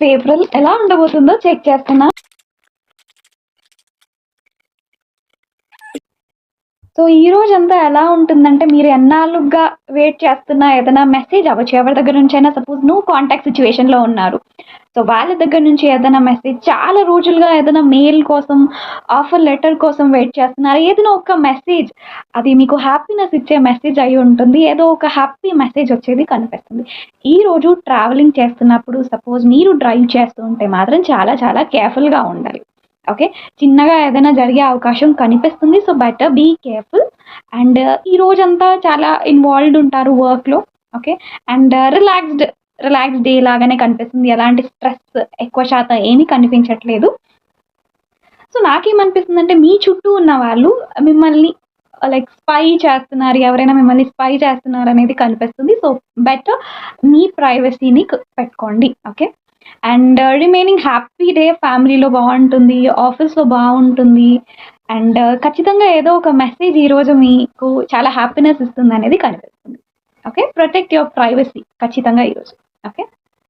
April ఎలా ఉండబోతుందో check చేస్తున్నా. సో ఈ రోజంతా ఎలా ఉంటుందంటే, మీరు ఎన్నాళ్ళుగా వెయిట్ చేస్తున్న ఏదైనా మెసేజ్ అవ్వచ్చు, ఎవరి దగ్గర నుంచైనా. సపోజ్ నువ్వు కాంటాక్ట్ సిచ్యువేషన్‌లో ఉన్నారు. సో వాళ్ళ దగ్గర నుంచి ఏదైనా మెసేజ్, చాలా రోజులుగా ఏదైనా మెయిల్ కోసం, ఆఫర్ లెటర్ కోసం వెయిట్ చేస్తున్నారు. ఏదైనా ఒక మెసేజ్, అది మీకు హ్యాపీనెస్ ఇచ్చే మెసేజ్ అయ్యి ఉంటుంది. ఏదో ఒక హ్యాపీ మెసేజ్ వచ్చేది కనిపిస్తుంది. ఈరోజు ట్రావెలింగ్ చేస్తున్నప్పుడు, సపోజ్ మీరు డ్రైవ్ చేస్తూ ఉంటే మాత్రం చాలా చాలా కేర్‌ఫుల్‌గా ఉండాలి. ఓకే. చిన్నగా ఏదైనా జరిగే అవకాశం కనిపిస్తుంది. So better be careful. And ఈ రోజంతా చాలా ఇన్వాల్వ్డ్ ఉంటారు వర్క్‌లో. ఓకే. అండ్ రిలాక్స్ డే లాగానే కనిపిస్తుంది. ఎలాంటి స్ట్రెస్ ఎక్కువ శాతం ఏమీ కనిపించట్లేదు. సో నాకేమనిపిస్తుందంటే, మీ చుట్టూ ఉన్న వాళ్ళు మిమ్మల్ని లైక్ స్పై చేస్తున్నారు. ఎవరైనా మిమ్మల్ని స్పై చేస్తున్నారనేది కనిపిస్తుంది. సో బెటర్ మీ ప్రైవసీని పెట్టుకోండి. Okay. And remaining happy day ఫ్యామిలీలో బావుంటుంది. ఆఫీస్‌లో బావుంటుంది. అండ్ ఖచ్చితంగా ఏదో ఒక మెసేజ్ ఈరోజు మీకు చాలా హ్యాపీనెస్ ఇస్తుందనేది కనిపిస్తుంది. ఓకే. ప్రొటెక్ట్ యువర్ ప్రైవసీ ఖచ్చితంగా ఈరోజు. ఓకే.